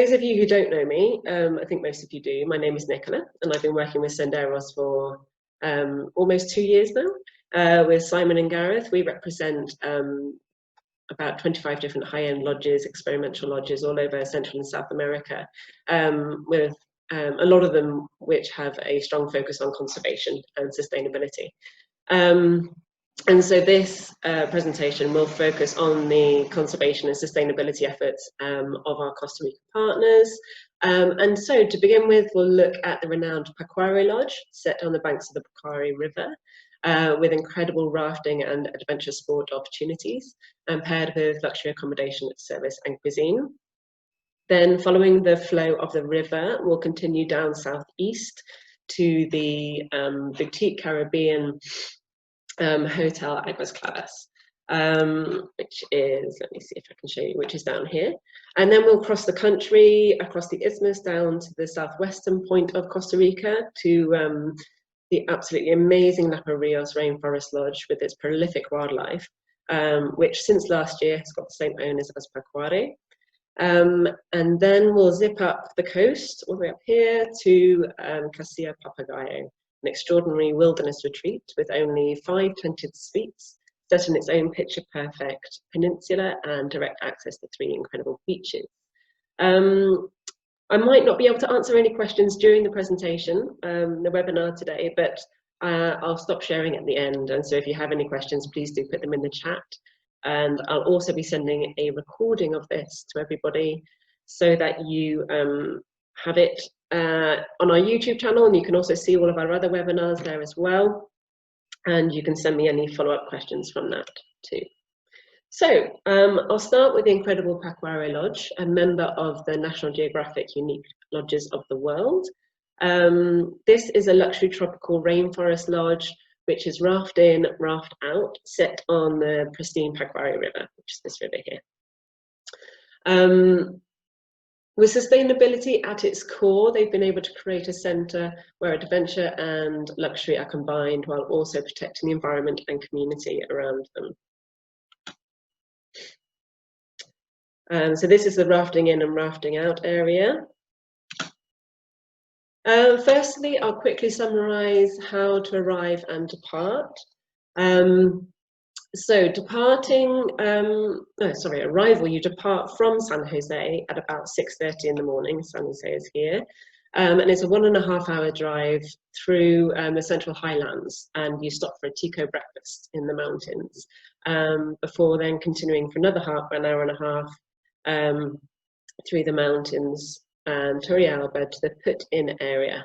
those of you who don't know me, I think most of you do, my name is Nicola, and I've been working with Senderos for almost 2 years now. With Simon and Gareth, we represent about 25 different high-end lodges, experimental lodges all over Central and South America, with a lot of them which have a strong focus on conservation and sustainability. And so this presentation will focus on the conservation and sustainability efforts of our Costa Rica partners. And so to begin with, we'll look at the renowned Pacuare Lodge, set on the banks of the Pacuare River, with incredible rafting and adventure sport opportunities, and paired with luxury accommodation, service and cuisine. Then following the flow of the river, we'll continue down southeast to the boutique Caribbean Hotel Aguas Claras, which is, let me see if I can show you, which is down here. And then we'll cross the country, across the Isthmus, down to the southwestern point of Costa Rica to the absolutely amazing Lapa Rios Rainforest Lodge with its prolific wildlife, which since last year has got the same owners as Pacuare. And then we'll zip up the coast all the way up here to Kasiiya Papagayo, an extraordinary wilderness retreat with only 5 tented suites, set in its own picture-perfect peninsula and direct access to 3 incredible beaches. I might not be able to answer any questions during the presentation, the webinar today, but I'll stop sharing at the end. And so if you have any questions, please do put them in the chat. And I'll also be sending a recording of this to everybody so that you have it on our YouTube channel, and you can also see all of our other webinars there as well. And you can send me any follow-up questions from that too. So I'll start with the incredible Pacuare Lodge, a member of the National Geographic Unique Lodges of the World. This is a luxury tropical rainforest lodge, which is raft in, raft out, set on the pristine Pacuare River, which is this river here. With sustainability at its core, they've been able to create a centre where adventure and luxury are combined while also protecting the environment and community around them. So this is the rafting in and rafting out area. Firstly, I'll quickly summarise how to arrive and depart. So departing, arrival, you depart from San Jose at about 6:30 in the morning. San Jose is here. And it's a 1.5 hour drive through the Central Highlands, and you stop for a Tico breakfast in the mountains, before then continuing for another 1.5 hours through the mountains and Turrialba to the put-in area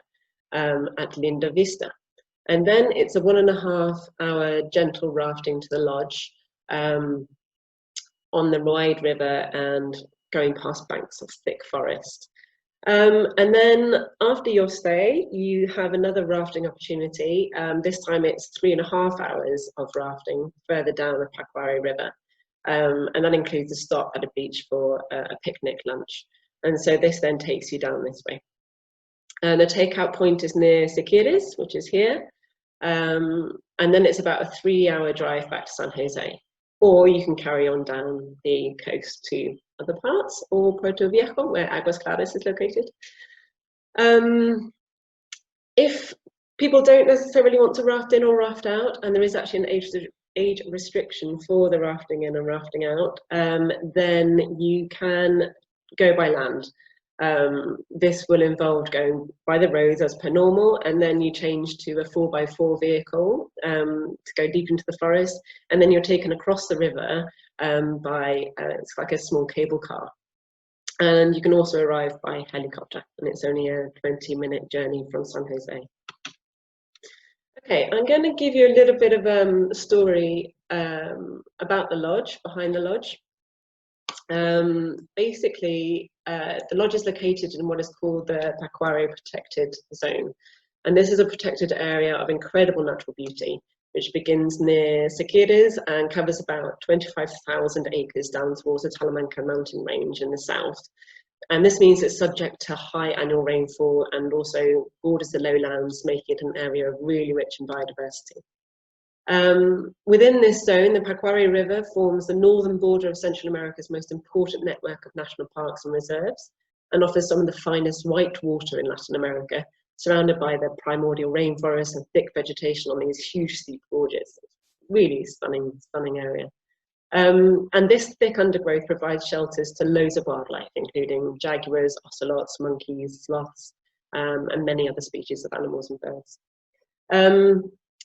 at Linda Vista. And then it's a 1.5 hour gentle rafting to the lodge on the wide river and going past banks of thick forest. And then after your stay, you have another rafting opportunity. This time it's 3.5 hours of rafting further down the Pacuare River. And that includes a stop at a beach for a picnic lunch. And so this then takes you down this way. And the takeout point is near Siquires, which is here. And then it's about a 3-hour drive back to San Jose. Or you can carry on down the coast to other parts, or Puerto Viejo, where Aguas Claras is located. If people don't necessarily want to raft in or raft out, and there is actually an age restriction for the rafting in and rafting out, then you can go by land. This will involve going by the roads as per normal, and then you change to a 4x4 vehicle to go deep into the forest, and then you're taken across the river by it's like a small cable car. And you can also arrive by helicopter, and it's only a 20-minute journey from San Jose. Okay, I'm going to give you a little bit of a story about the lodge, behind the lodge. Basically, the lodge is located in what is called the Pacuare Protected Zone. And this is a protected area of incredible natural beauty, which begins near Siquires and covers about 25,000 acres down towards the Talamanca mountain range in the south. And this means it's subject to high annual rainfall and also borders the lowlands, making it an area of really rich in biodiversity. Within this zone, the Pacuare River forms the northern border of Central America's most important network of national parks and reserves, and offers some of the finest white water in Latin America, surrounded by the primordial rainforest and thick vegetation on these huge steep gorges. Really stunning, stunning area. And this thick undergrowth provides shelters to loads of wildlife, including jaguars, ocelots, monkeys, sloths, and many other species of animals and birds.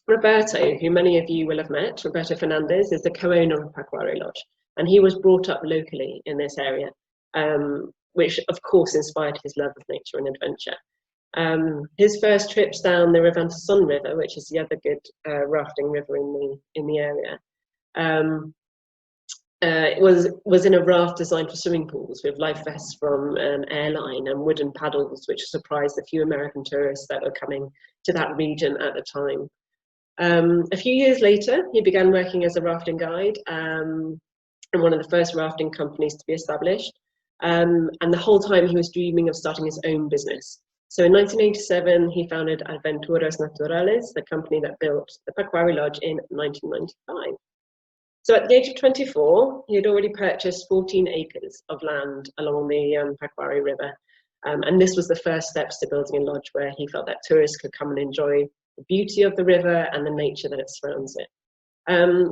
Roberto, who many of you will have met, Roberto Fernandez, is the co-owner of Pacuare Lodge, and he was brought up locally in this area, which of course inspired his love of nature and adventure. His first trips down the Rivantason River, which is the other good rafting river in the area, was in a raft designed for swimming pools with life vests from an airline and wooden paddles, which surprised a few American tourists that were coming to that region at the time. A few years later, he began working as a rafting guide in one of the first rafting companies to be established. And the whole time he was dreaming of starting his own business. So in 1987, he founded Aventuras Naturales, the company that built the Pacuare Lodge in 1995. So at the age of 24, he had already purchased 14 acres of land along the Pacuare River. And this was the first steps to building a lodge where he felt that tourists could come and enjoy the beauty of the river and the nature that it surrounds it.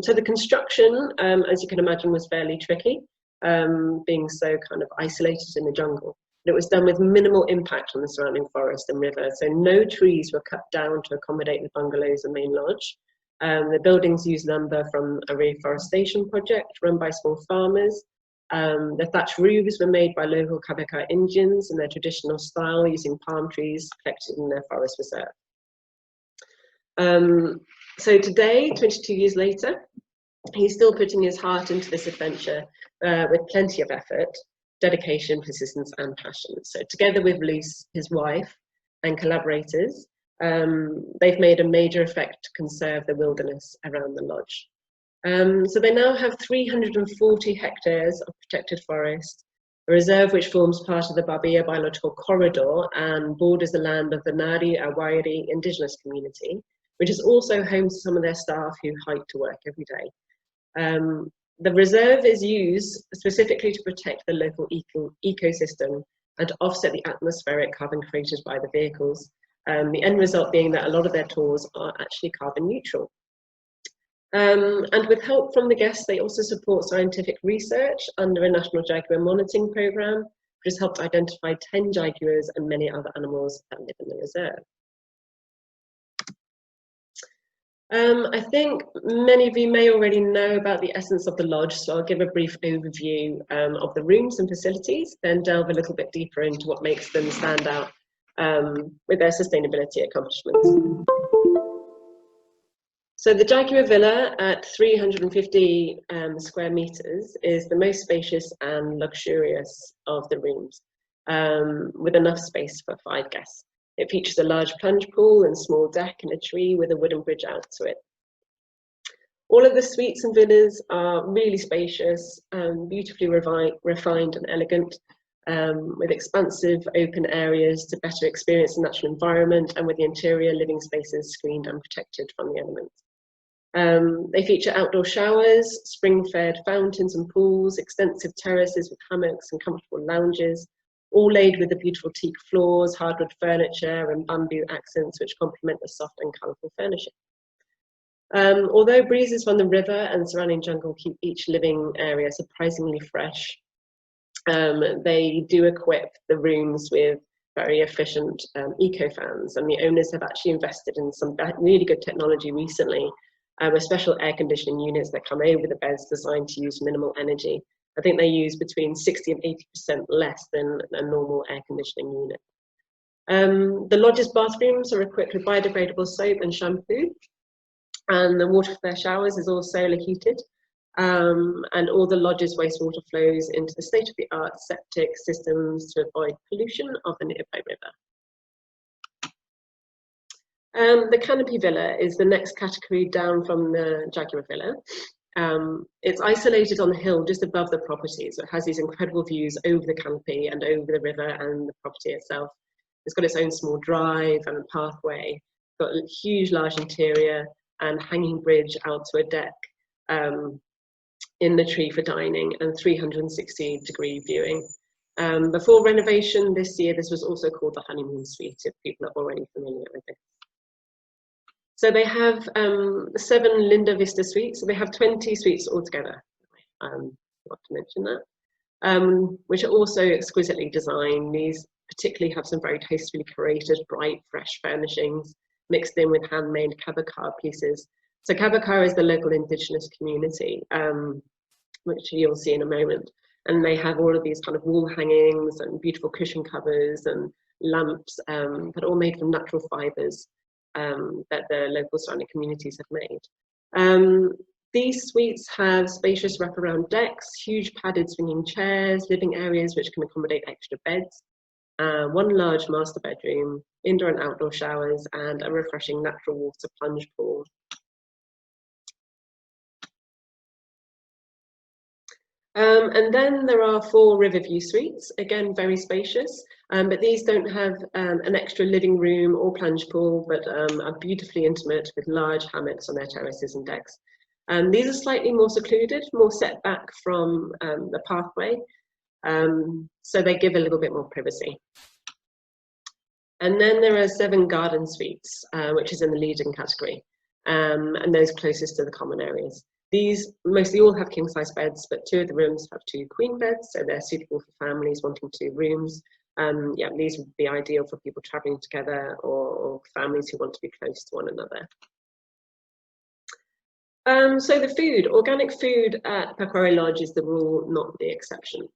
So the construction, as you can imagine, was fairly tricky, being so kind of isolated in the jungle. But it was done with minimal impact on the surrounding forest and river. So no trees were cut down to accommodate the bungalows and main lodge. The buildings used lumber from a reforestation project run by small farmers. The thatch roofs were made by local Cabecca Indians in their traditional style, using palm trees collected in their forest reserve. So today, 22 years later, he's still putting his heart into this adventure with plenty of effort, dedication, persistence, and passion. So together with Luce, his wife, and collaborators, they've made a major effect to conserve the wilderness around the lodge. So they now have 340 hectares of protected forest, a reserve which forms part of the Babia Biological Corridor and borders the land of the Nari Awairi indigenous community, which is also home to some of their staff who hike to work every day. The reserve is used specifically to protect the local ecosystem and to offset the atmospheric carbon created by the vehicles. The end result being that a lot of their tours are actually carbon neutral. And with help from the guests, they also support scientific research under a national jaguar monitoring program, which has helped identify 10 jaguars and many other animals that live in the reserve. I think many of you may already know about the essence of the lodge, so I'll give a brief overview of the rooms and facilities, then delve a little bit deeper into what makes them stand out with their sustainability accomplishments. So the Jaguar Villa at 350 square meters is the most spacious and luxurious of the rooms, with enough space for 5 guests. It features a large plunge pool and small deck and a tree with a wooden bridge out to it. All of the suites and villas are really spacious, beautifully refined and elegant, with expansive open areas to better experience the natural environment and with the interior living spaces screened and protected from the elements. They feature outdoor showers, spring-fed fountains and pools, extensive terraces with hammocks and comfortable lounges, all laid with the beautiful teak floors, hardwood furniture and bamboo accents which complement the soft and colourful furnishing. Although breezes from the river and surrounding jungle keep each living area surprisingly fresh, they do equip the rooms with very efficient eco fans, and the owners have actually invested in some really good technology recently, with special air conditioning units that come over the beds designed to use minimal energy. I think they use between 60 and 80% less than a normal air conditioning unit. The lodge's bathrooms are equipped with biodegradable soap and shampoo, and the water for their showers is all solar heated, and all the lodge's wastewater flows into the state-of-the-art septic systems to avoid pollution of the nearby river. The Canopy Villa is the next category down from the Jaguar Villa. It's isolated on the hill just above the property, so it has these incredible views over the canopy and over the river and the property itself. It's got its own small drive and a pathway, got a huge large interior and hanging bridge out to a deck in the tree for dining and 360-degree viewing. Before renovation this year, this was also called the honeymoon suite, if people are already familiar with it. So they have 7 Linda Vista suites, so they have 20 suites altogether. Not to mention that, which are also exquisitely designed. These particularly have some very tastefully curated, bright, fresh furnishings mixed in with handmade Cabakar pieces. So Cabakar is the local indigenous community, which you'll see in a moment. And they have all of these kind of wall hangings and beautiful cushion covers and lamps, but all made from natural fibres that the local surrounding communities have made. These suites have spacious wraparound decks, huge padded swinging chairs, living areas which can accommodate extra beds, 1 large master bedroom, indoor and outdoor showers, and a refreshing natural water plunge pool. And then there are 4 Riverview suites, again very spacious, but these don't have an extra living room or plunge pool, but are beautifully intimate with large hammocks on their terraces and decks. These are slightly more secluded, more set back from the pathway, so they give a little bit more privacy. And then there are 7 garden suites, which is in the leading category, and those closest to the common areas. These mostly all have king-size beds, but 2 of the rooms have 2 queen beds, so they're suitable for families wanting 2 rooms. Yeah, these would be ideal for people traveling together or families who want to be close to one another. So the food, organic food at Pacquiao Lodge is the rule, not the exception.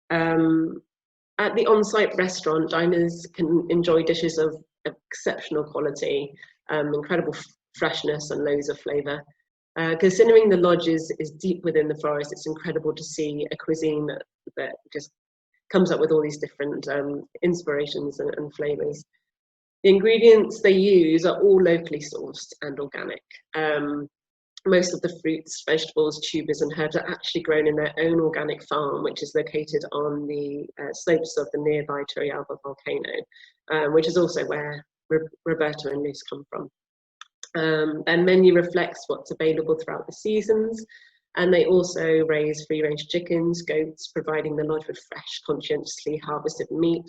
At the on-site restaurant, diners can enjoy dishes of exceptional quality, incredible freshness and loads of flavour. Considering the lodge is deep within the forest, it's incredible to see a cuisine that just comes up with all these different inspirations and flavours. The ingredients they use are all locally sourced and organic. Most of the fruits, vegetables, tubers and herbs are actually grown in their own organic farm, which is located on the slopes of the nearby Turrialba volcano, which is also where Roberto and Luz come from. Their menu reflects what's available throughout the seasons, and they also raise free-range chickens, goats, providing the lodge with fresh, conscientiously harvested meat,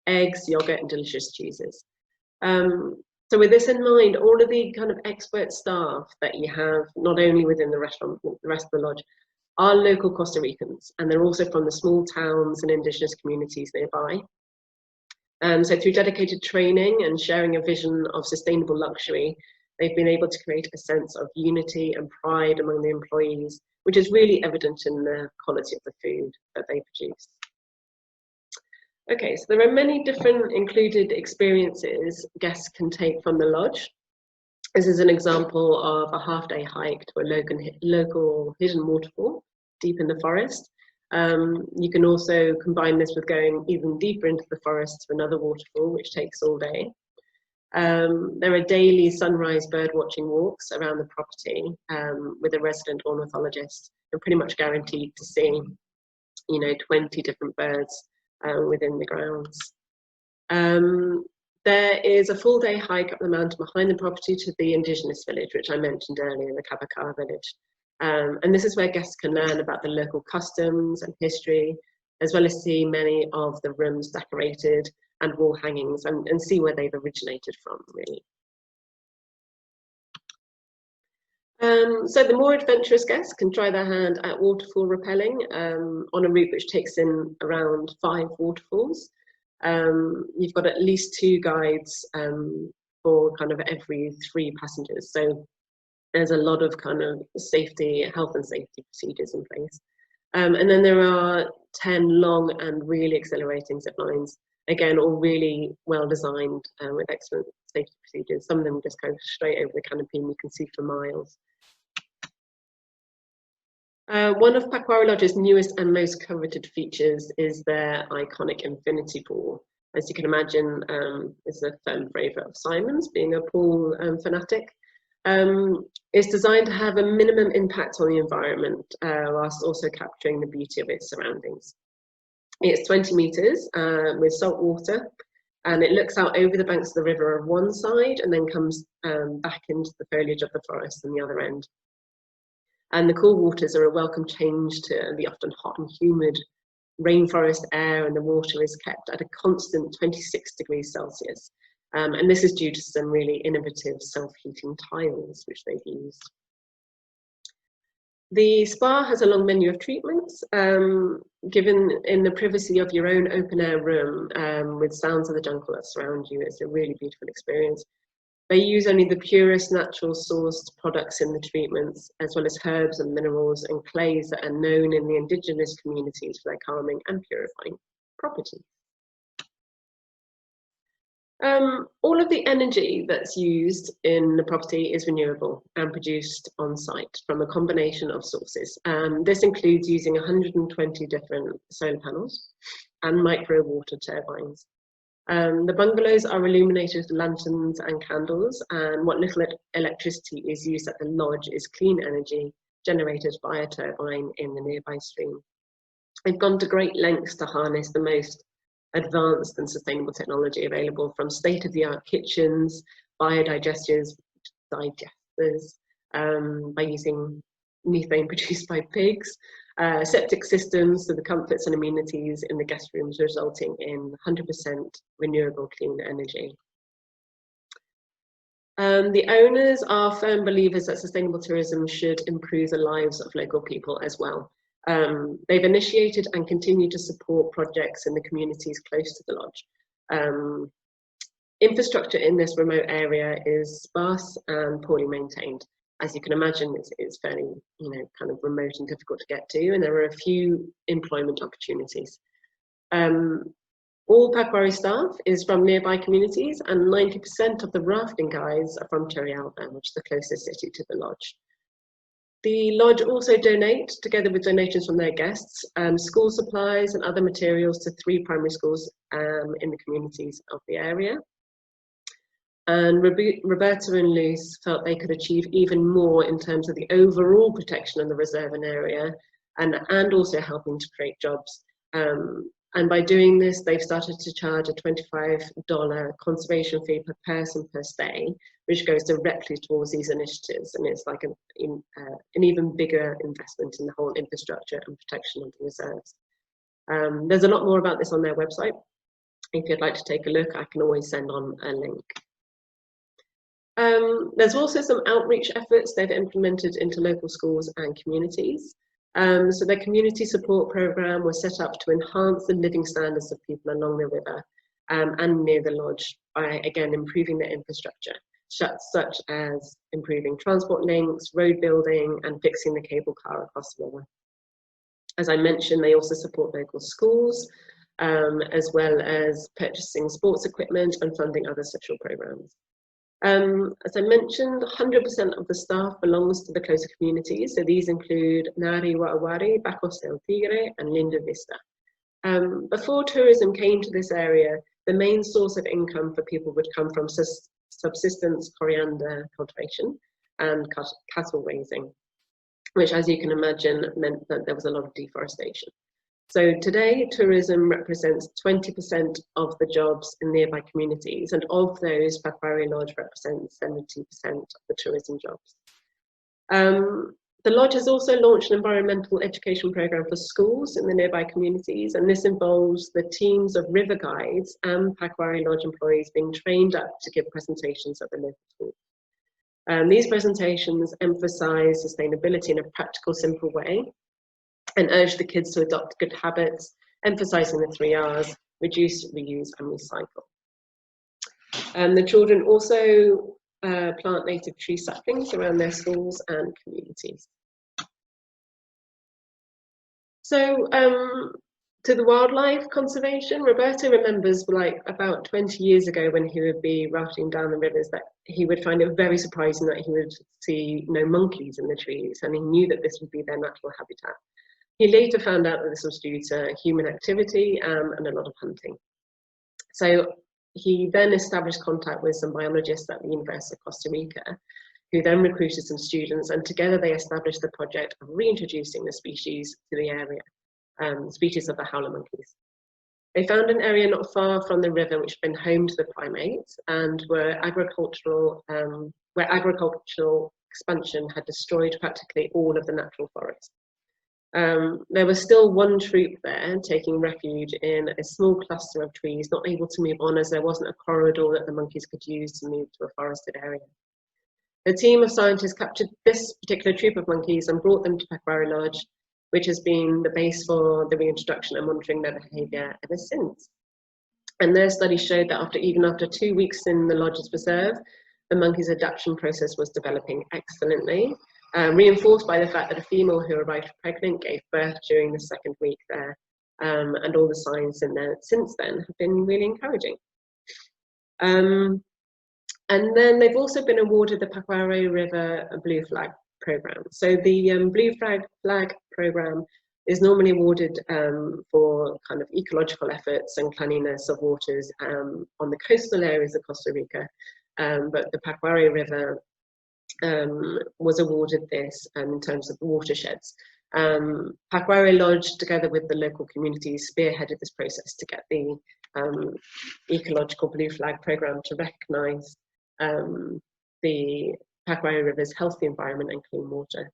eggs, yogurt and delicious cheeses. So with this in mind, all of the kind of expert staff that you have, not only within the restaurant, but the rest of the lodge, are local Costa Ricans, and they're also from the small towns and indigenous communities nearby. So through dedicated training and sharing a vision of sustainable luxury, they've been able to create a sense of unity and pride among the employees, which is really evident in the quality of the food that they produce. Okay, so there are many different included experiences guests can take from the lodge. This is an example of a half-day hike to a local hidden waterfall deep in the forest. You can also combine this with going even deeper into the forest to another waterfall, which takes all day. There are daily sunrise bird watching walks around the property with a resident ornithologist, and pretty much guaranteed to see, 20 different birds within the grounds. There is a full day hike up the mountain behind the property to the indigenous village, which I mentioned earlier, the Cabakar village. And this is where guests can learn about the local customs and history, as well as see many of the rooms decorated and wall hangings and see where they've originated from, really. So the more adventurous guests can try their hand at waterfall rappelling on a route which takes in around 5 waterfalls. You've got at least 2 guides for kind of every 3 passengers. So there's a lot of kind of health and safety procedures in place. And then there are 10 long and really exhilarating zip lines. Again, all really well designed with excellent safety procedures. Some of them just go straight over the canopy and you can see for miles. One of Pacuare Lodge's newest and most coveted features is their iconic infinity pool. As you can imagine, it's a firm favourite of Simon's, being a pool fanatic. It's designed to have a minimum impact on the environment whilst also capturing the beauty of its surroundings. It's 20 metres with salt water, and it looks out over the banks of the river on one side and then comes back into the foliage of the forest on the other end. And the cool waters are a welcome change to the often hot and humid rainforest air and the water is kept at a constant 26 degrees Celsius. And this is due to some really innovative self-heating tiles which they've used. The spa has a long menu of treatments, given in the privacy of your own open air room, with sounds of the jungle that surround you. It's a really beautiful experience. They use only the purest natural sourced products in the treatments, as well as herbs and minerals and clays that are known in the indigenous communities for their calming and purifying properties. All of the energy that's used in the property is renewable and produced on site from a combination of sources. This includes using 120 different solar panels and micro water turbines. The bungalows are illuminated with lanterns and candles, and what little electricity is used at the lodge is clean energy generated by a turbine in the nearby stream. They've gone to great lengths to harness the most advanced and sustainable technology available, from state-of-the-art kitchens, biodigesters, by using methane produced by pigs, septic systems, so the comforts and amenities in the guest rooms, resulting in 100% renewable clean energy. The owners are firm believers that sustainable tourism should improve the lives of local people as well. They've initiated and continue to support projects in the communities close to the lodge. Infrastructure in this remote area is sparse and poorly maintained. As you can imagine, it's fairly, kind of remote and difficult to get to, and there are a few employment opportunities. All Pacuare staff is from nearby communities, and 90% of the rafting guides are from Turrialba, which is the closest city to the lodge. The lodge also donate, together with donations from their guests, school supplies and other materials to 3 primary schools in the communities of the area. And Roberto and Luz felt they could achieve even more in terms of the overall protection of the reserve and area, and also helping to create jobs. And by doing this, they've started to charge a $25 conservation fee per person per stay, which goes directly towards these initiatives. And it's like an even bigger investment in the whole infrastructure and protection of the reserves. There's a lot more about this on their website. If you'd like to take a look, I can always send on a link. There's also some outreach efforts they've implemented into local schools and communities. So their community support program was set up to enhance the living standards of people along the river and near the lodge by, again, improving their infrastructure, such as improving transport links, road building, and fixing the cable car across the river. As I mentioned, they also support local schools, as well as purchasing sports equipment and funding other social programs. As I mentioned, 100% of the staff belongs to the closer communities. So these include Nari Waawari, Bacos del Tigre, and Linda Vista. Before tourism came to this area, the main source of income for people would come from subsistence coriander cultivation and cattle raising, which, as you can imagine, meant that there was a lot of deforestation. So today, tourism represents 20% of the jobs in nearby communities, and of those, Pacuare Lodge represents 70% of the tourism jobs. The lodge has also launched an environmental education program for schools in the nearby communities, and this involves the teams of river guides and Pacuare Lodge employees being trained up to give presentations at the local schools. These presentations emphasize sustainability in a practical, simple way, and urge the kids to adopt good habits, emphasizing the 3 R's: reduce, reuse, and recycle. The children also plant native tree saplings around their schools and communities. So to the wildlife conservation, Roberto remembers, like, about 20 years ago when he would be rafting down the rivers, that he would find it very surprising that he would see no monkeys in the trees, and he knew that this would be their natural habitat. He later found out that this was due to human activity and a lot of hunting. So he then established contact with some biologists at the University of Costa Rica, who then recruited some students, and together they established the project of reintroducing the species to the area, species of the howler monkeys. They found an area not far from the river which had been home to the primates, and where agricultural expansion had destroyed practically all of the natural forest. There was still one troop there taking refuge in a small cluster of trees, not able to move on as there wasn't a corridor that the monkeys could use to move to a forested area. The team of scientists captured this particular troop of monkeys and brought them to Pacuare Lodge, which has been the base for the reintroduction and monitoring their behaviour ever since. And their study showed that even after 2 weeks in the lodge's reserve, the monkey's adaptation process was developing excellently, reinforced by the fact that a female who arrived pregnant gave birth during the 2nd week there, and all the signs in there since then have been really encouraging. And then they've also been awarded the Pacuare River Blue Flag Programme. So the Blue Flag Programme is normally awarded for kind of ecological efforts and cleanliness of waters on the coastal areas of Costa Rica. But the Pacuare River was awarded this in terms of watersheds. Pacuare Lodge, together with the local communities, spearheaded this process to get the Ecological Blue Flag Programme to recognise the Pacuare River's healthy environment and clean water.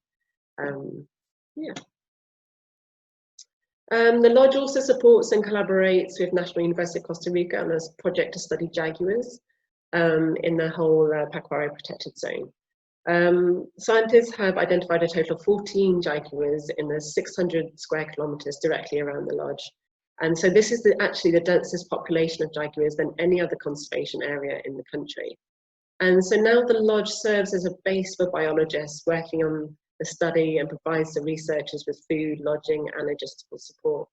The Lodge also supports and collaborates with National University of Costa Rica on a project to study jaguars in the whole Pacuare protected zone. Scientists have identified a total of 14 jaguars in the 600 square kilometres directly around the lodge. And so this is actually the densest population of jaguars than any other conservation area in the country. And so now the lodge serves as a base for biologists working on the study and provides the researchers with food, lodging and logistical support.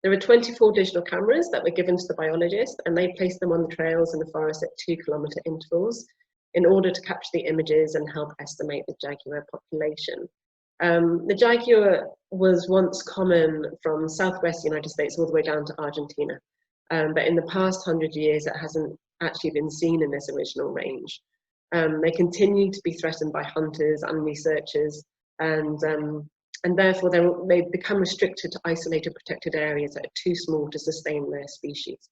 There are 24 digital cameras that were given to the biologists, and they placed them on the trails in the forest at 2-kilometre intervals in order to capture the images and help estimate the jaguar population. The jaguar was once common from southwest United States all the way down to Argentina, but in the past 100 years it hasn't actually been seen in this original range. They continue to be threatened by hunters and researchers, and therefore they've become restricted to isolated protected areas that are too small to sustain their species.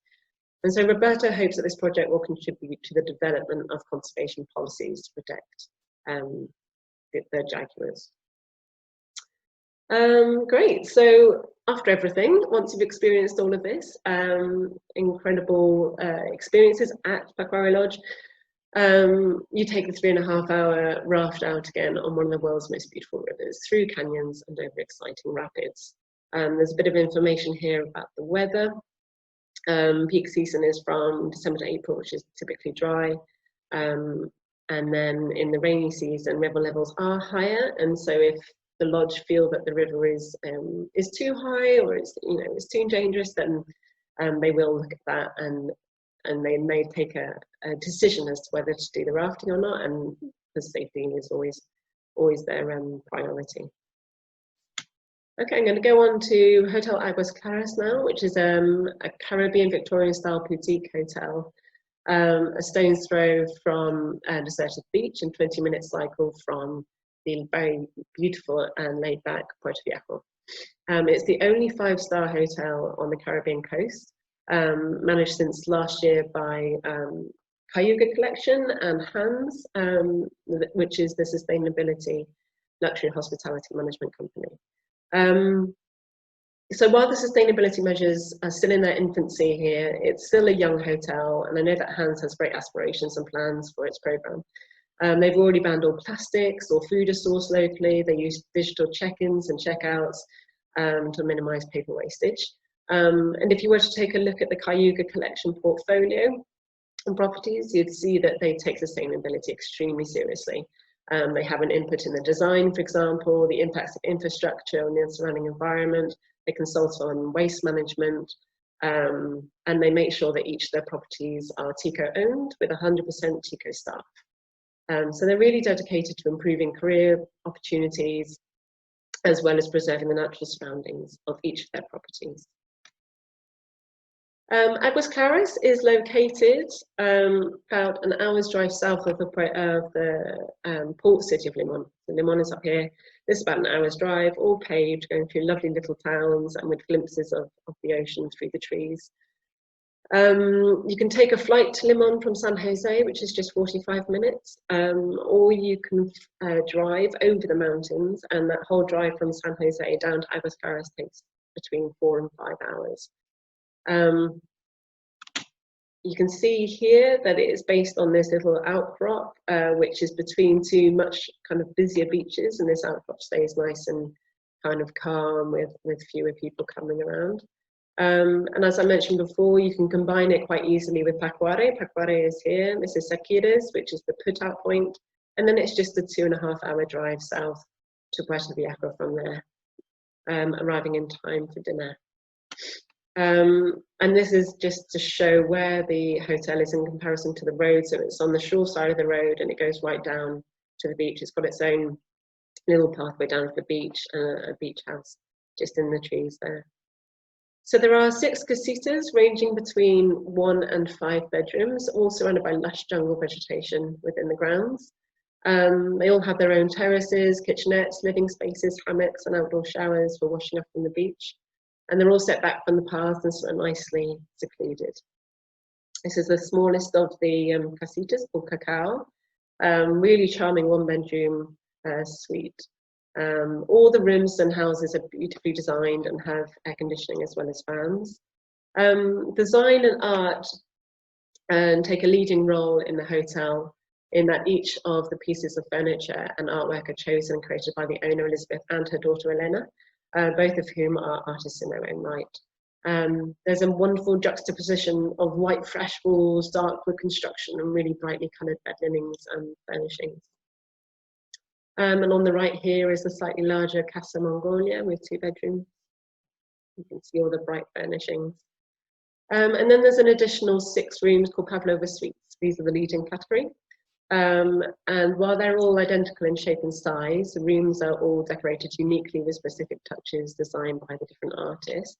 And so Roberto hopes that this project will contribute to the development of conservation policies to protect the jaguars. Great, so after everything, once you've experienced all of this, incredible experiences at Pacuare Lodge, you take the 3.5-hour raft out again on one of the world's most beautiful rivers, through canyons and over exciting rapids. There's a bit of information here about the weather. Peak season is from December to April, which is typically dry. And then in the rainy season, river levels are higher. And so if the lodge feel that the river is too high or it's too dangerous, then they will look at that and they may take a decision as to whether to do the rafting or not, and because safety is always their priority. Okay, I'm going to go on to Hotel Aguas Claras now, which is a Caribbean Victorian style boutique hotel, a stone's throw from a deserted beach and 20-minute cycle from the very beautiful and laid back Puerto Viejo. It's the only 5-star hotel on the Caribbean coast, managed since last year by Cayuga Collection and Hans, which is the sustainability luxury hospitality management company. So while the sustainability measures are still in their infancy here, it's still a young hotel, and I know that Hans has great aspirations and plans for its programme. They've already banned all plastics, all food is sourced locally. They use digital check-ins and check-outs to minimise paper wastage. And if you were to take a look at the Cayuga Collection portfolio and properties, you'd see that they take sustainability extremely seriously. They have an input in the design, for example, the impacts of infrastructure on the surrounding environment. They consult on waste management, and they make sure that each of their properties are TECO owned with 100% TECO staff. So they're really dedicated to improving career opportunities as well as preserving the natural surroundings of each of their properties. Aguas Claras is located about an hour's drive south of the port city of Limon. So Limon is up here. This is about an hour's drive, all paved, going through lovely little towns and with glimpses of the ocean through the trees. You can take a flight to Limon from San Jose, which is just 45 minutes, or you can drive over the mountains, and that whole drive from San Jose down to Aguas Claras takes between 4 and 5 hours. You can see here that it is based on this little outcrop, which is between two much kind of busier beaches, and this outcrop stays nice and kind of calm with fewer people coming around. And as I mentioned before, you can combine it quite easily with Pacuare. Pacuare is here, this is Saquires, which is the put-out point, and then it's just a 2.5-hour drive south to Puerto Viejo from there, arriving in time for dinner. And this is just to show where the hotel is in comparison to the road. So it's on the shore side of the road and it goes right down to the beach. It's got its own little pathway down to the beach, a beach house just in the trees there. So there are 6 casitas ranging between 1 and 5 bedrooms, all surrounded by lush jungle vegetation within the grounds. They all have their own terraces, kitchenettes, living spaces, hammocks and outdoor showers for washing up on the beach. And they're all set back from the paths and sort of nicely secluded. This is the smallest of the casitas, called Cacao. Really charming 1-bedroom suite. All the rooms and houses are beautifully designed and have air conditioning as well as fans. Design and art take a leading role in the hotel, in that each of the pieces of furniture and artwork are chosen and created by the owner Elizabeth and her daughter Elena, both of whom are artists in their own right. There's a wonderful juxtaposition of white fresh walls, dark wood construction and really brightly coloured bed linens and furnishings. And on the right here is the slightly larger Casa Mongolia with 2 bedrooms. You can see all the bright furnishings. And then there's an additional 6 rooms called Pavlova Suites. These are the leading category. And while they're all identical in shape and size, the rooms are all decorated uniquely with specific touches designed by the different artists.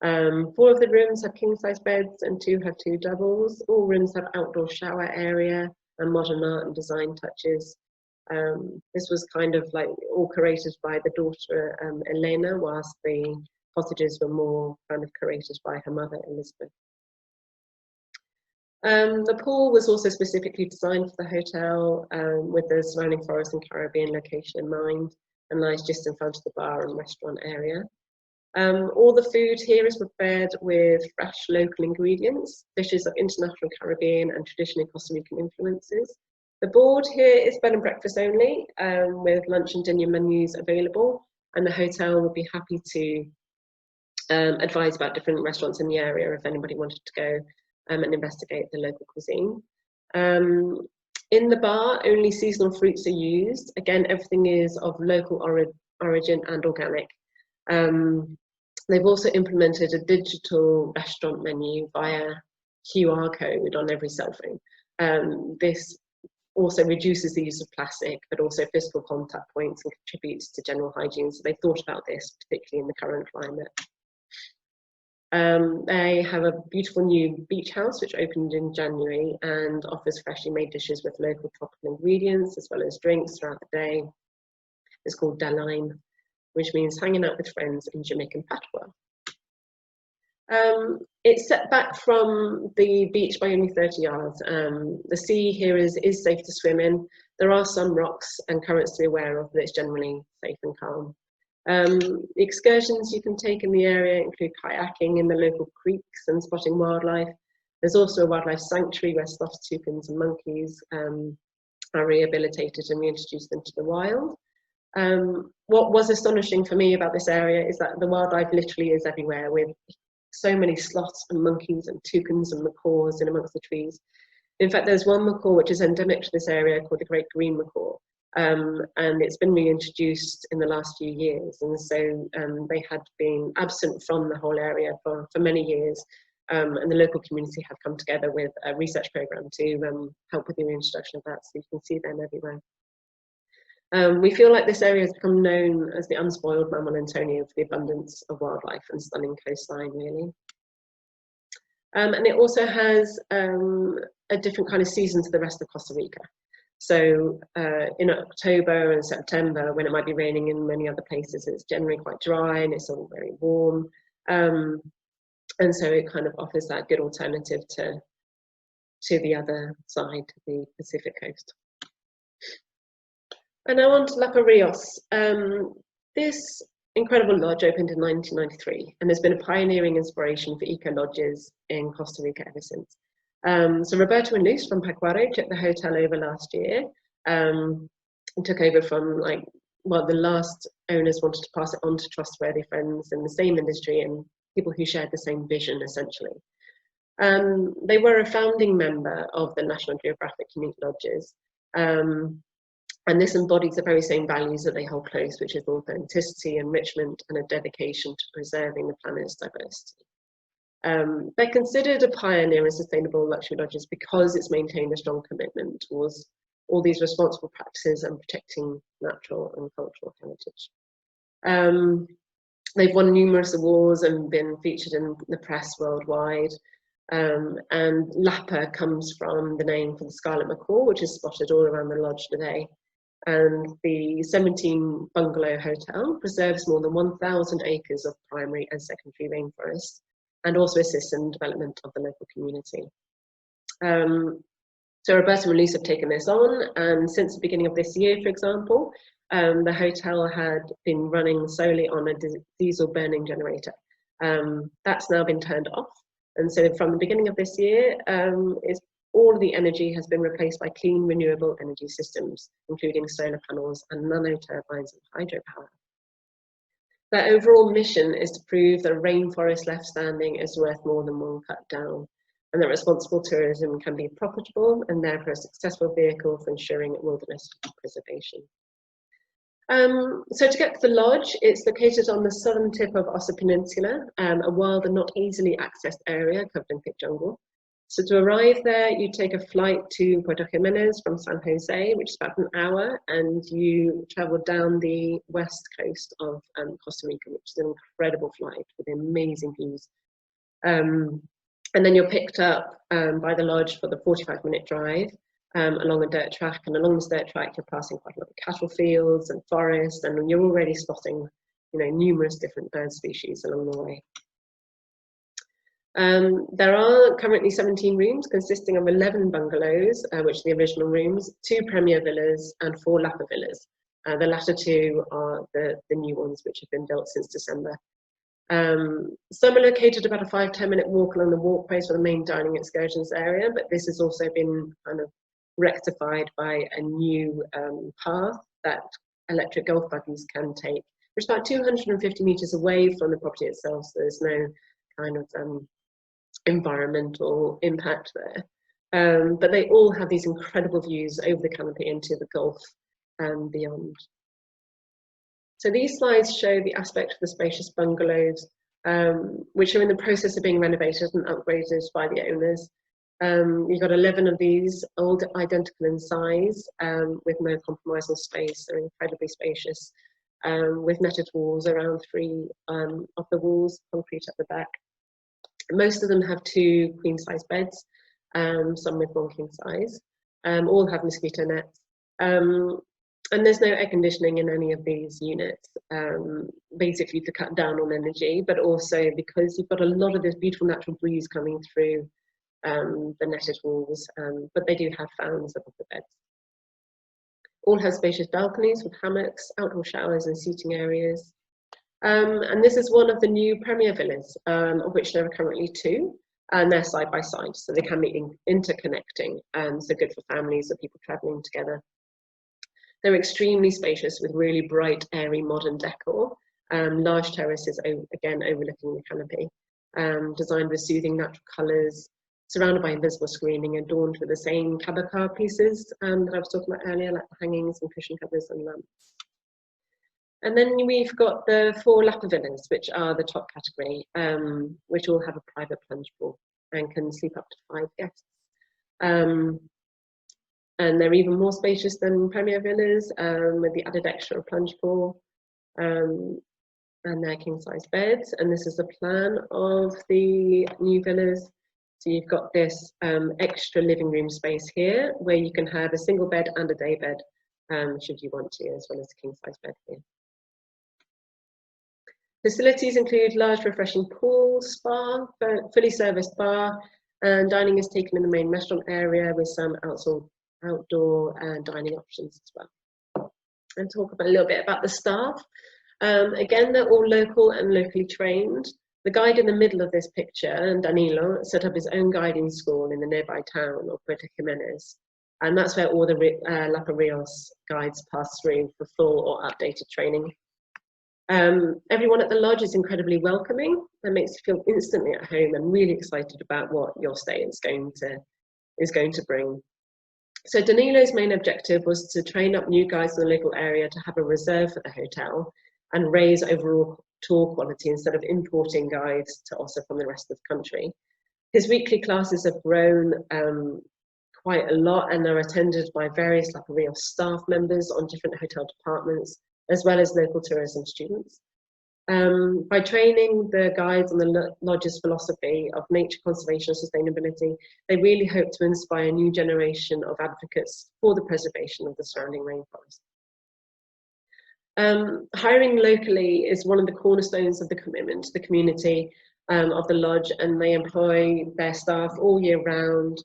4 of the rooms have king-size beds and 2 have 2 doubles. All rooms have outdoor shower area and modern art and design touches. This was kind of like all curated by the daughter Elena, whilst the cottages were more kind of curated by her mother Elizabeth. The pool was also specifically designed for the hotel with the surrounding forest and Caribbean location in mind, and lies just in front of the bar and restaurant area. All the food here is prepared with fresh local ingredients, dishes of international Caribbean and traditionally Costa Rican influences. The board here is bed and breakfast only, with lunch and dinner menus available, and the hotel would be happy to advise about different restaurants in the area if anybody wanted to go and investigate the local cuisine. In the bar, only seasonal fruits are used. Again, everything is of local origin and organic. They've also implemented a digital restaurant menu via QR code on every cell phone. This also reduces the use of plastic, but also physical contact points and contributes to general hygiene. So they thought about this, particularly in the current climate. They have a beautiful new beach house which opened in January and offers freshly made dishes with local tropical ingredients as well as drinks throughout the day. It's called Daline, which means hanging out with friends in Jamaican patois. It's set back from the beach by only 30 yards. The sea here is safe to swim in. There are some rocks and currents to be aware of, but it's generally safe and calm. The excursions you can take in the area include kayaking in the local creeks and spotting wildlife. There's also a wildlife sanctuary where sloths, toucans and monkeys are rehabilitated and reintroduced into the wild. What was astonishing for me about this area is that the wildlife literally is everywhere, with so many sloths and monkeys and toucans and macaws in amongst the trees. In fact, there's one macaw which is endemic to this area called the great green macaw. And it's been reintroduced in the last few years, and so they had been absent from the whole area for many years, and the local community have come together with a research program to help with the reintroduction of that, so you can see them everywhere. We feel like this area has become known as the unspoiled Mammal Antonio for the abundance of wildlife and stunning coastline, really. And it also has a different kind of season to the rest of Costa Rica. So in October and September, when it might be raining in many other places, it's generally quite dry and it's all very warm. And so it kind of offers that good alternative to the other side, the Pacific coast. And now on to Lapa Rios. This incredible lodge opened in 1993 and has been a pioneering inspiration for eco lodges in Costa Rica ever since. So Roberto and Luz from Pacuare took the hotel over last year and took over from the last owners wanted to pass it on to trustworthy friends in the same industry and people who shared the same vision, essentially. They were a founding member of the National Geographic Unique Lodges, and this embodies the very same values that they hold close, which is authenticity, enrichment, and a dedication to preserving the planet's diversity. They're considered a pioneer in sustainable luxury lodges because it's maintained a strong commitment towards all these responsible practices and protecting natural and cultural heritage. They've won numerous awards and been featured in the press worldwide. And Lapa comes from the name for the scarlet macaw, which is spotted all around the lodge today. And the 17 bungalow hotel preserves more than 1,000 acres of primary and secondary rainforest and also assists in development of the local community. So Roberto and Luz have taken this on, and since the beginning of this year, for example, the hotel had been running solely on a diesel burning generator. That's now been turned off. And so from the beginning of this year, all of the energy has been replaced by clean, renewable energy systems, including solar panels and nano-turbines and hydropower. Their overall mission is to prove that a rainforest left standing is worth more than one cut down, and that responsible tourism can be profitable and therefore a successful vehicle for ensuring wilderness preservation. So to get to the lodge, it's located on the southern tip of Osa Peninsula, a wild and not easily accessed area covered in thick jungle. So to arrive there, you take a flight to Puerto Jimenez from San Jose, which is about an hour, and you travel down the west coast of Costa Rica, which is an incredible flight with amazing views. And then you're picked up by the lodge for the 45-minute drive along a dirt track, and along this dirt track you're passing quite a lot of cattle fields and forests, and you're already spotting numerous different bird species along the way. There are currently 17 rooms consisting of 11 bungalows, which are the original rooms, 2 premier villas and 4 Lapa villas. The latter 2 are the new ones which have been built since December. Some are located about a 5–10 minute walk along the walkways for the main dining excursions area, but this has also been kind of rectified by a new path that electric golf buggies can take, which is about 250 meters away from the property itself, so there's no kind of environmental impact there. But they all have these incredible views over the canopy into the Gulf and beyond. So these slides show the aspect of the spacious bungalows, which are in the process of being renovated and upgraded by the owners. You've got 11 of these, all identical in size, with no compromise on space. They're incredibly spacious, with netted walls around 3 of the walls, concrete at the back. Most of them have 2 queen-size beds, some with 1 king size. All have mosquito nets. And there's no air conditioning in any of these units, basically to cut down on energy, but also because you've got a lot of this beautiful natural breeze coming through the netted walls, but they do have fans above the beds. All have spacious balconies with hammocks, outdoor showers and seating areas. And this is one of the new premier villas, of which there are currently 2, and they're side by side, so they can be interconnecting, so good for families or people traveling together. They're extremely spacious with really bright, airy, modern decor, large terraces, again, overlooking the canopy, designed with soothing natural colours, surrounded by invisible screening, adorned with the same kabacar pieces that I was talking about earlier, like the hangings and cushion covers and lamps. And then we've got the 4 Lapa villas, which are the top category, which all have a private plunge pool and can sleep up to 5 guests. And they're even more spacious than premier villas, with the added extra plunge pool, and their king-size beds. And this is the plan of the new villas. So you've got this extra living room space here, where you can have a single bed and a day bed, should you want to, as well as a king-size bed here. Facilities include large refreshing pool, spa, fully serviced bar, and dining is taken in the main restaurant area with some outdoor dining options as well. And talk about a little bit about the staff. Again, they're all local and locally trained. The guide in the middle of this picture, Danilo, set up his own guiding school in the nearby town of Puerto Jimenez. And that's where all the Lapa Rios guides pass through for full or updated training. Everyone at the lodge is incredibly welcoming and makes you feel instantly at home and really excited about what your stay is going to bring. So Danilo's main objective was to train up new guides in the local area to have a reserve for the hotel and raise overall tour quality instead of importing guides to also from the rest of the country. His weekly classes have grown quite a lot and are attended by various Lapa Rios staff members on different hotel departments, as well as local tourism students. By training the guides on the lodge's philosophy of nature conservation and sustainability, they really hope to inspire a new generation of advocates for the preservation of the surrounding rainforest. Hiring locally is one of the cornerstones of the commitment to the community of the lodge, and they employ their staff all year round.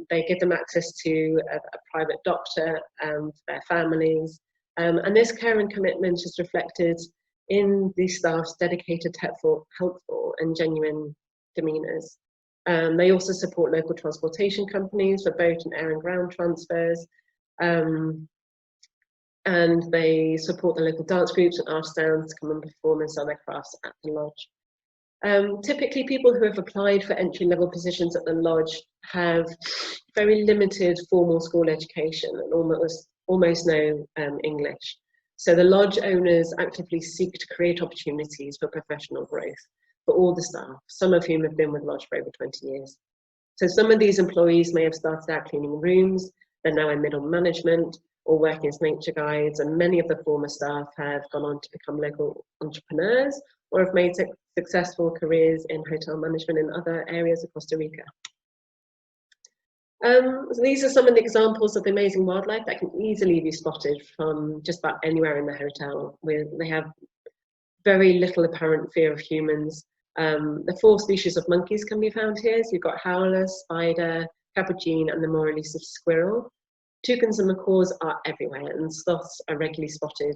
They give them access to a private doctor for their families. And this care and commitment is reflected in the staff's dedicated, helpful and genuine demeanours. They also support local transportation companies for boat and air and ground transfers. And they support the local dance groups and artisans to come and perform and sell their crafts at the lodge. Typically, people who have applied for entry-level positions at the lodge have very limited formal school education and almost no English. So the lodge owners actively seek to create opportunities for professional growth for all the staff, some of whom have been with Lodge for over 20 years. So some of these employees may have started out cleaning rooms, they're now in middle management or working as nature guides, and many of the former staff have gone on to become local entrepreneurs or have made successful careers in hotel management in other areas of Costa Rica. So these are some of the examples of the amazing wildlife that can easily be spotted from just about anywhere in the hotel. They have very little apparent fear of humans. The 4 species of monkeys can be found here. So you've got howler, spider, capuchin, and the more elusive squirrel. Toucans and macaws are everywhere, and sloths are regularly spotted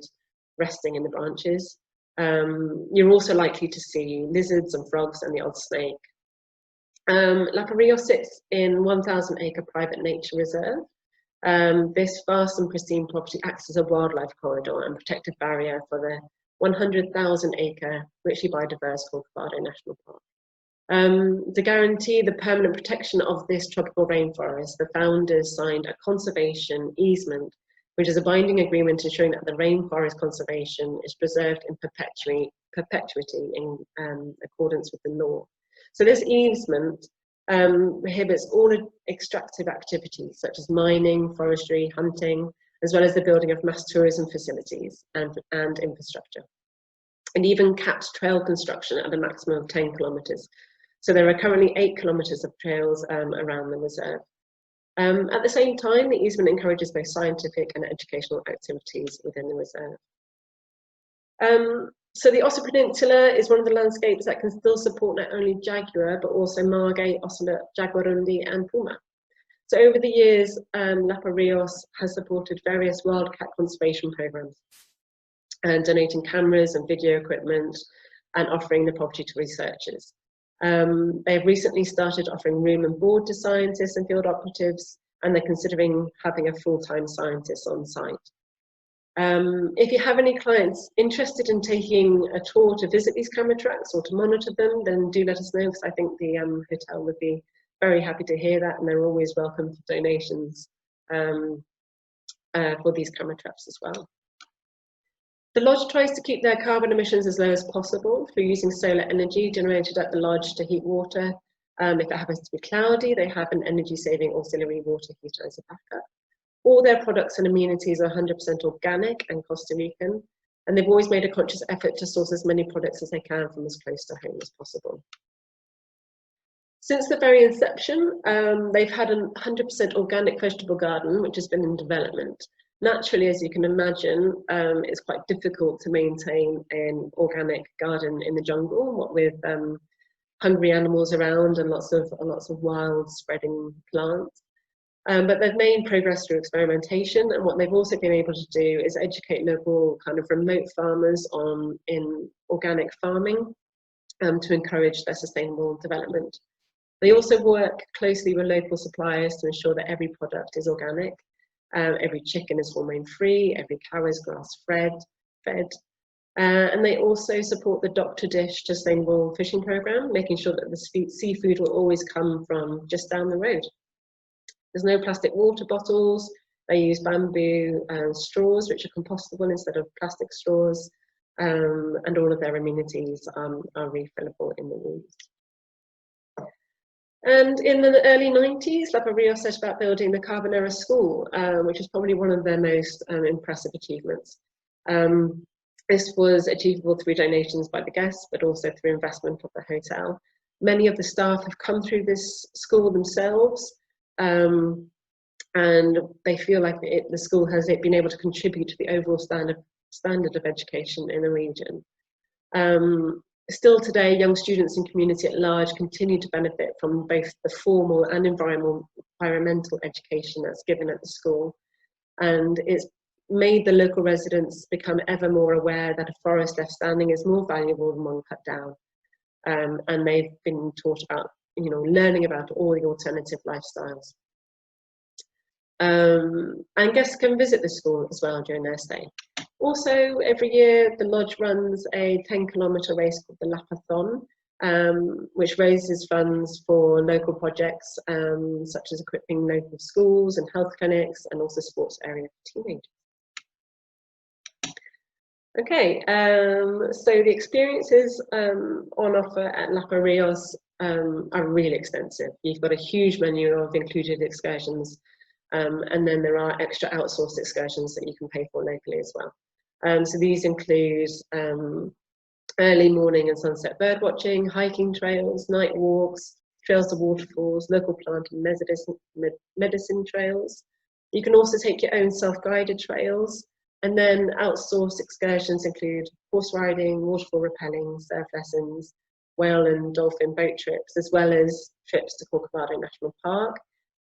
resting in the branches. You're also likely to see lizards and frogs and the odd snake. Lapa Rios sits in 1,000-acre private nature reserve. This vast and pristine property acts as a wildlife corridor and protective barrier for the 100,000-acre richly biodiverse Corcovado National Park. To guarantee the permanent protection of this tropical rainforest, the founders signed a conservation easement, which is a binding agreement ensuring that the rainforest conservation is preserved in perpetuity in accordance with the law. So this easement prohibits all extractive activities such as mining, forestry, hunting, as well as the building of mass tourism facilities and infrastructure. And even caps trail construction at a maximum of 10 kilometres. So there are currently 8 kilometres of trails around the reserve. At the same time, the easement encourages both scientific and educational activities within the reserve. So the Ossa Peninsula is one of the landscapes that can still support not only jaguar, but also margay, ocelot, jaguarundi, and puma. So over the years, Lapa Rios has supported various wildcat conservation programs and donating cameras and video equipment and offering the property to researchers. They've recently started offering room and board to scientists and field operatives, and they're considering having a full-time scientist on site. If you have any clients interested in taking a tour to visit these camera tracks or to monitor them, then do let us know, because I think the hotel would be very happy to hear that, and they're always welcome for donations for these camera traps as well. The lodge tries to keep their carbon emissions as low as possible through using solar energy generated at the lodge to heat water. If it happens to be cloudy, they have an energy-saving auxiliary water heater as a backup. All their products and amenities are 100% organic and Costa Rican, and they've always made a conscious effort to source as many products as they can from as close to home as possible. Since the very inception, they've had a 100% organic vegetable garden, which has been in development. Naturally, as you can imagine, it's quite difficult to maintain an organic garden in the jungle, what with hungry animals around and lots of wild spreading plants. But they've made progress through experimentation, and what they've also been able to do is educate local kind of remote farmers in organic farming to encourage their sustainable development. They also work closely with local suppliers to ensure that every product is organic. Every chicken is hormone-free, every cow is grass-fed, and they also support the Dock to Dish sustainable fishing program, making sure that the seafood will always come from just down the road. There's no plastic water bottles. They use bamboo straws, which are compostable instead of plastic straws, and all of their amenities are refillable in the rooms. And in the early 90s, Lapa Rios set about building the Carbonera School, which is probably one of their most impressive achievements. This was achievable through donations by the guests, but also through investment of the hotel. Many of the staff have come through this school themselves, and they feel like the school has been able to contribute to the overall standard of education in the region. Still today, young students and community at large continue to benefit from both the formal and environmental education that's given at the school. And it's made the local residents become ever more aware that a forest left standing is more valuable than one cut down. And they've been taught about, learning about all the alternative lifestyles. And guests can visit the school as well during their stay. Also, every year, the lodge runs a 10-kilometre race called the Lapathon, which raises funds for local projects, such as equipping local schools and health clinics, and also sports area for teenagers. Okay, so the experiences on offer at Lapa Rios are really extensive. You've got a huge menu of included excursions, and then there are extra outsourced excursions that you can pay for locally as well. So these include early morning and sunset bird watching, hiking trails, night walks, trails to waterfalls, local plant and medicine trails. You can also take your own self-guided trails, and then outsourced excursions include horse riding, waterfall rappelling, surf lessons, whale and dolphin boat trips, as well as trips to Corcovado National Park.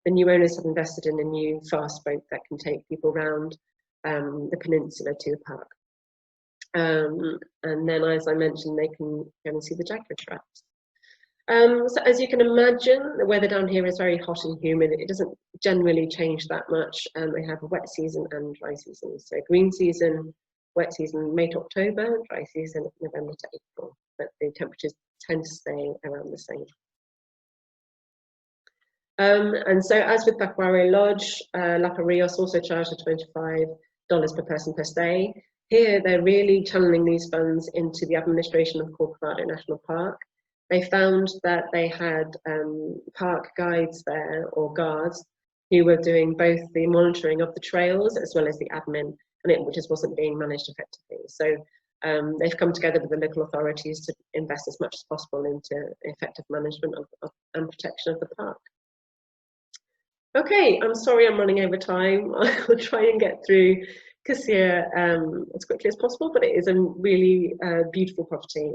The new owners have invested in a new fast boat that can take people around the peninsula to the park. And then, as I mentioned, they can go and see the jaguar traps. So as you can imagine, the weather down here is very hot and humid. It doesn't generally change that much. They have a wet season and dry season. So green season, wet season, May to October, dry season, November to April. But the temperatures tend to stay around the same. And so, as with Pacuare Lodge, Lapa Rios also charged $25 per person per stay. Here, they're really channeling these funds into the administration of Corcovado National Park. They found that they had park guides there, or guards, who were doing both the monitoring of the trails as well as the admin, and it just wasn't being managed effectively. So they've come together with the local authorities to invest as much as possible into effective management and protection of the park. Okay, I'm sorry I'm running over time. I'll try and get through Kasiiya as quickly as possible, but it is a really beautiful property.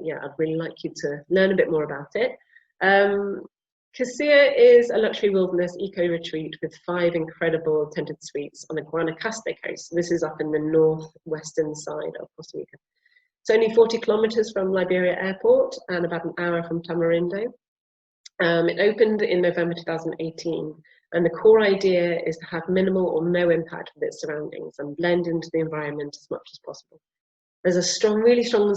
Yeah, I'd really like you to learn a bit more about it. Kasiiya is a luxury wilderness eco-retreat with 5 incredible tented suites on the Guanacaste coast. This is up in the northwestern side of Costa Rica. It's only 40 kilometers from Liberia Airport and about an hour from Tamarindo. It opened in November 2018, and the core idea is to have minimal or no impact with its surroundings and blend into the environment as much as possible. There's a really strong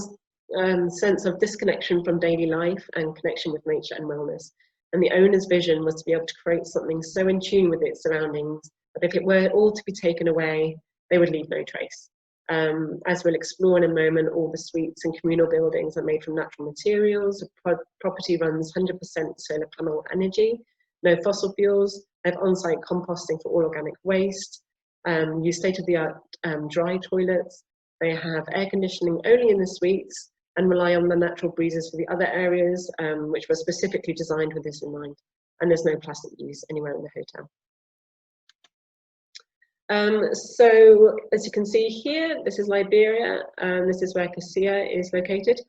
sense of disconnection from daily life and connection with nature and wellness. And the owner's vision was to be able to create something so in tune with its surroundings that if it were all to be taken away, they would leave no trace. As we'll explore in a moment, all the suites and communal buildings are made from natural materials. The property runs 100% solar panel energy, no fossil fuels. They have on-site composting for all organic waste, use state-of-the-art dry toilets. They have air conditioning only in the suites and rely on the natural breezes for the other areas, which were specifically designed with this in mind. And there's no plastic use anywhere in the hotel. So as you can see here, this is Liberia, and this is where Kasiiya is located.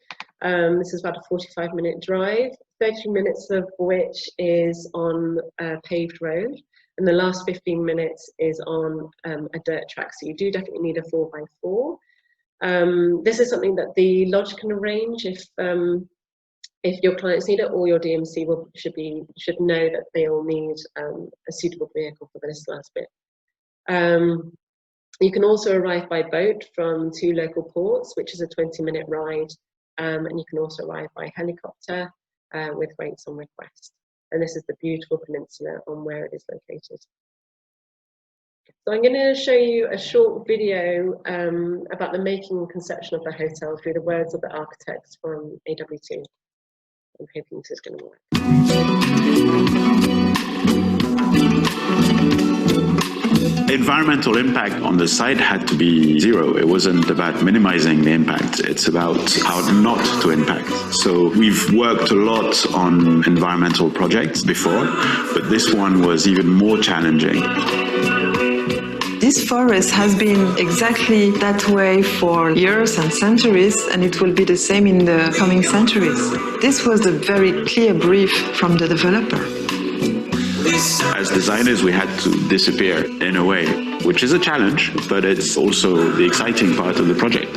This is about a 45-minute drive, 30 minutes of which is on a paved road, and the last 15 minutes is on a dirt track. So you do definitely need a 4x4. This is something that the lodge can arrange if your clients need it, or your DMC should know that they'll need a suitable vehicle for this last bit. You can also arrive by boat from 2 local ports, which is a 20-minute ride, and you can also arrive by helicopter with rates on request. And this is the beautiful peninsula on where it is located. So I'm going to show you a short video about the making and conception of the hotel through the words of the architects from AWT. I'm hoping this is going to work. The environmental impact on the site had to be zero. It wasn't about minimizing the impact. It's about how not to impact. So we've worked a lot on environmental projects before, but this one was even more challenging. This forest has been exactly that way for years and centuries, and it will be the same in the coming centuries. This was a very clear brief from the developer. As designers, we had to disappear in a way, which is a challenge, but it's also the exciting part of the project.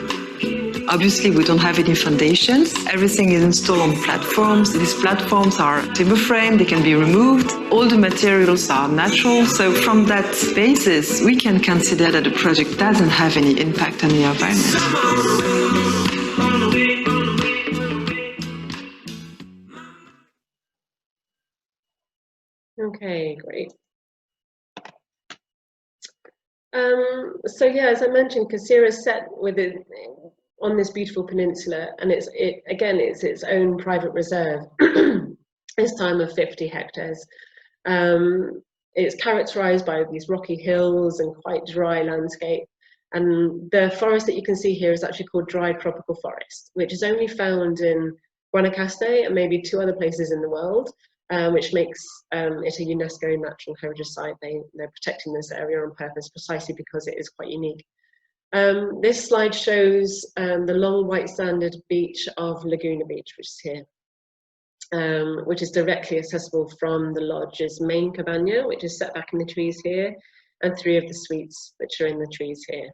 Obviously, we don't have any foundations. Everything is installed on platforms. These platforms are timber frame, they can be removed. All the materials are natural. So from that basis, we can consider that the project doesn't have any impact on the environment. Okay, great. So yeah, as I mentioned, Kasiiya is set on this beautiful peninsula, and it's its own private reserve. This time of 50 hectares. It's characterized by these rocky hills and quite dry landscape. And the forest that you can see here is actually called dry tropical forest, which is only found in Guanacaste and maybe 2 other places in the world, which makes it a UNESCO Natural Heritage Site. They're protecting this area on purpose precisely because it is quite unique. This slide shows the long white sanded beach of Laguna Beach, which is here, which is directly accessible from the lodge's main cabana, which is set back in the trees here, and 3 of the suites, which are in the trees here.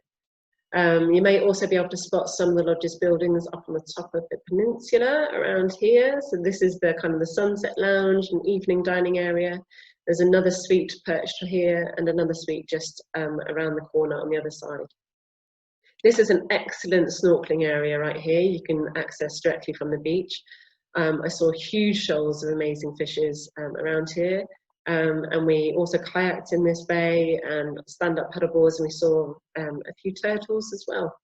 You may also be able to spot some of the lodge's buildings up on the top of the peninsula around here. So this is the kind of the sunset lounge and evening dining area. There's another suite perched here and another suite just around the corner on the other side. This is an excellent snorkeling area right here. You can access directly from the beach. I saw huge shoals of amazing fishes around here. And we also kayaked in this bay and stand-up paddleboards, and we saw a few turtles as well.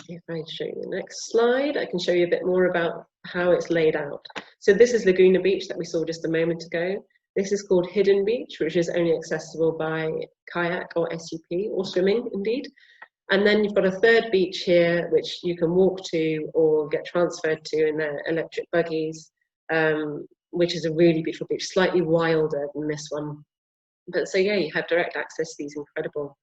If I show you the next slide, I can show you a bit more about how it's laid out. So this is Laguna Beach that we saw just a moment ago. This is called Hidden Beach, which is only accessible by kayak or SUP, or swimming indeed. And then you've got a third beach here, which you can walk to or get transferred to in their electric buggies, which is a really beautiful beach, slightly wilder than this one. But so yeah, you have direct access to these incredible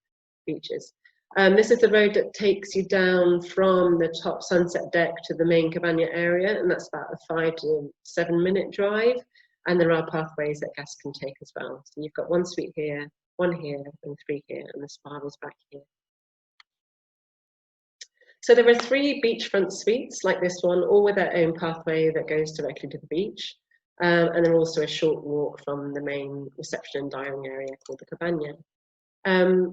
beaches. This is the road that takes you down from the top sunset deck to the main cabana area, and that's about a 5 to 7 minute drive. And there are pathways that guests can take as well. So you've got 1 suite here, 1 here, and 3 here, and the spa is back here. So there are 3 beachfront suites like this one, all with their own pathway that goes directly to the beach. And then also a short walk from the main reception and dining area called the cabana.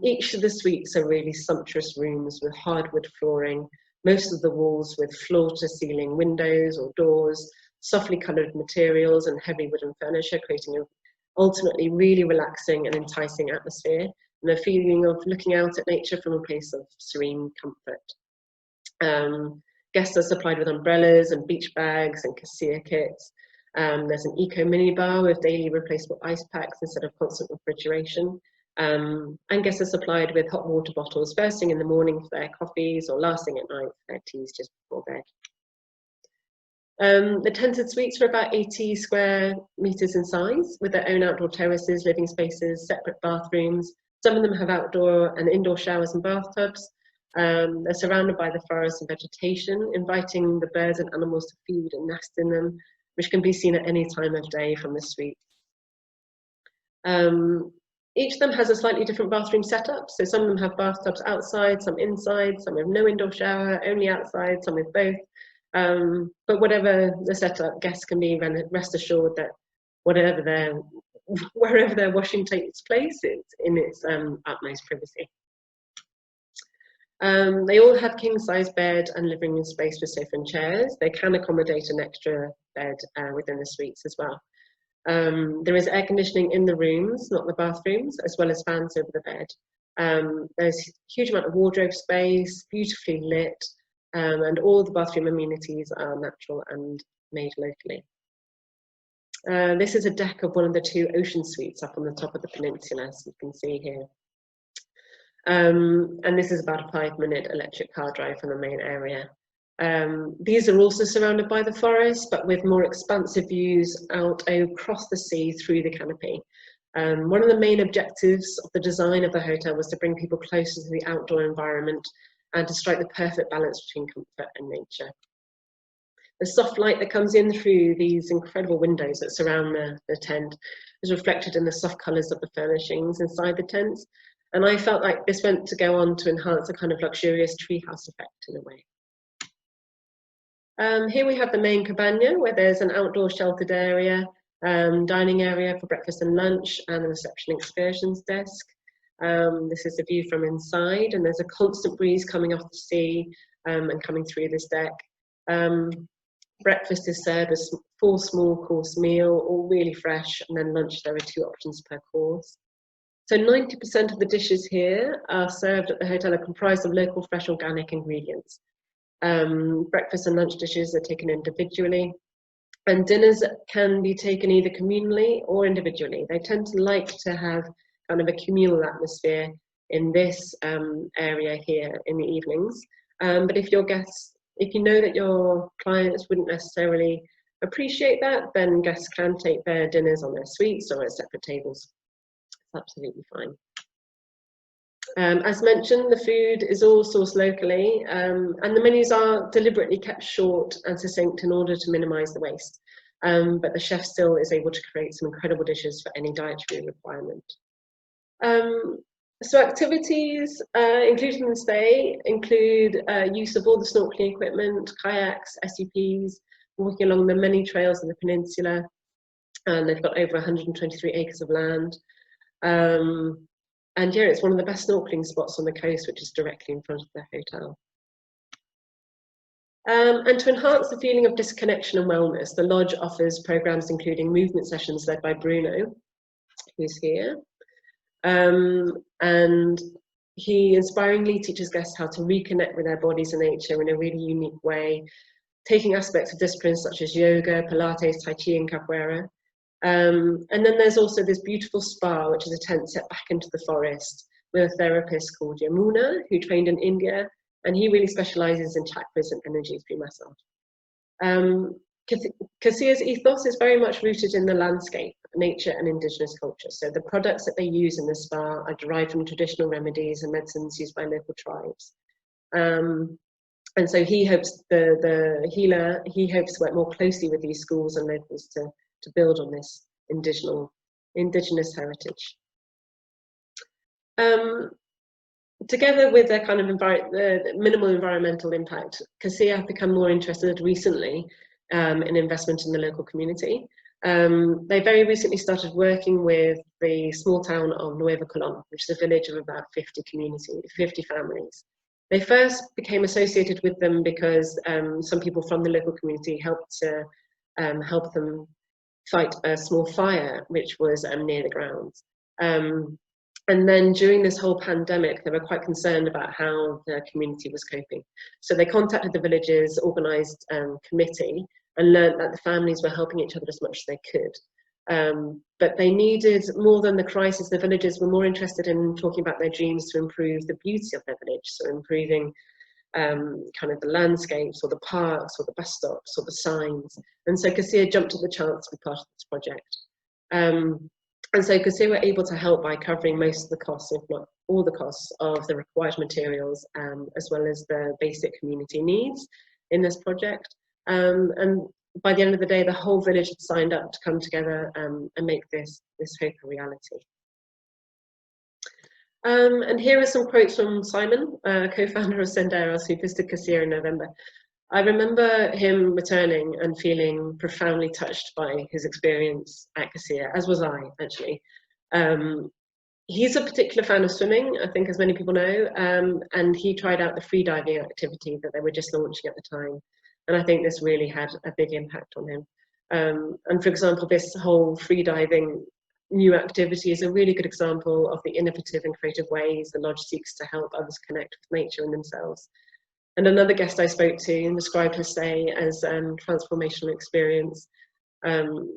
Each of the suites are really sumptuous rooms with hardwood flooring, most of the walls with floor-to-ceiling windows or doors, softly coloured materials and heavy wooden furniture, creating an ultimately really relaxing and enticing atmosphere, and a feeling of looking out at nature from a place of serene comfort. Guests are supplied with umbrellas and beach bags and Kasiiya kits. There's an eco minibar with daily replaceable ice packs instead of constant refrigeration. And guests are supplied with hot water bottles first thing in the morning for their coffees or last thing at night for their teas just before bed. The tented suites are about 80 square meters in size, with their own outdoor terraces, living spaces, separate bathrooms. Some of them have outdoor and indoor showers and bathtubs. They're surrounded by the forest and vegetation, inviting the birds and animals to feed and nest in them, which can be seen at any time of day from the suite. Each of them has a slightly different bathroom setup. So some of them have bathtubs outside, some inside, some have no indoor shower, only outside, some with both. But whatever the setup, guests can be rest assured that wherever their washing takes place, it's in its utmost privacy. They all have king-size bed and living room space with sofa and chairs. They can accommodate an extra bed within the suites as well. There is air conditioning in the rooms, not the bathrooms, as well as fans over the bed. There's a huge amount of wardrobe space, beautifully lit, and all the bathroom amenities are natural and made locally. This is a deck of one of the two ocean suites up on the top of the peninsula, as you can see here. And this is about a 5-minute electric car drive from the main area. These are also surrounded by the forest, but with more expansive views out across the sea through the canopy. One of the main objectives of the design of the hotel was to bring people closer to the outdoor environment and to strike the perfect balance between comfort and nature. The soft light that comes in through these incredible windows that surround the tent is reflected in the soft colours of the furnishings inside the tents. And I felt like this went to go on to enhance a kind of luxurious treehouse effect in a way. Here we have the main cabana, where there's an outdoor sheltered area, dining area for breakfast and lunch, and a reception excursions desk. This is the view from inside, and there's a constant breeze coming off the sea and coming through this deck. Breakfast is served as a full small course meal, all really fresh, and then lunch there are 2 options per course. So 90% of the dishes here are served at the hotel are comprised of local fresh organic ingredients. Breakfast and lunch dishes are taken individually, and dinners can be taken either communally or individually. They tend to like to have kind of a communal atmosphere in this area here in the evenings. But if you know that your clients wouldn't necessarily appreciate that, then guests can take their dinners on their suites or at separate tables. It's absolutely fine. As mentioned, the food is all sourced locally, and the menus are deliberately kept short and succinct in order to minimise the waste. But the chef still is able to create some incredible dishes for any dietary requirement. So activities included in the stay include use of all the snorkeling equipment, kayaks, SUPs, walking along the many trails of the peninsula, and they've got over 123 acres of land. And yeah, it's one of the best snorkeling spots on the coast, which is directly in front of the hotel. And to enhance the feeling of disconnection and wellness, the lodge offers programs including movement sessions led by Bruno, who's here. And he inspiringly teaches guests how to reconnect with their bodies and nature in a really unique way, taking aspects of disciplines such as yoga, Pilates, Tai Chi, and Capoeira. And then there's also this beautiful spa, which is a tent set back into the forest with a therapist called Yamuna, who trained in India, and he really specializes in chakras and energy through massage. Kasiiya's ethos is very much rooted in the landscape, nature, and indigenous culture. So the products that they use in the spa are derived from traditional remedies and medicines used by local tribes. And so he hopes, the healer, he hopes to work more closely with these schools and locals to build on this indigenous heritage. Together with their kind of the minimal environmental impact, Kasiiya have become more interested recently in investment in the local community. They very recently started working with the small town of Nueva Colón, which is a village of about 50 families. They first became associated with them because some people from the local community helped to help them fight a small fire which was near the grounds. And then during this whole pandemic, they were quite concerned about how the community was coping. So they contacted the village's organised committee and learned that the families were helping each other as much as they could. But they needed more than the crisis. The villagers were more interested in talking about their dreams to improve the beauty of their village, so improving kind of the landscapes or the parks or the bus stops or the signs. And so Kasiiya jumped at the chance to be part of this project. And so Kasiiya were able to help by covering most of the costs, if not all the costs, of the required materials, as well as the basic community needs in this project. And by the end of the day, the whole village had signed up to come together and make this hope a reality. And here are some quotes from Simon, co-founder of Senderos, who visited Kasiiya in November. I remember him returning and feeling profoundly touched by his experience at Kasiiya, as was I, actually. He's a particular fan of swimming, I think, as many people know, and he tried out the freediving activity that they were just launching at the time. And I think this really had a big impact on him. And for example, this whole freediving new activity is a really good example of the innovative and creative ways the lodge seeks to help others connect with nature and themselves. And another guest I spoke to described his stay as transformational experience,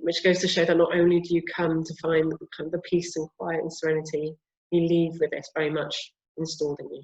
which goes to show that not only do you come to find kind of the peace and quiet and serenity, you leave with this very much installed in you.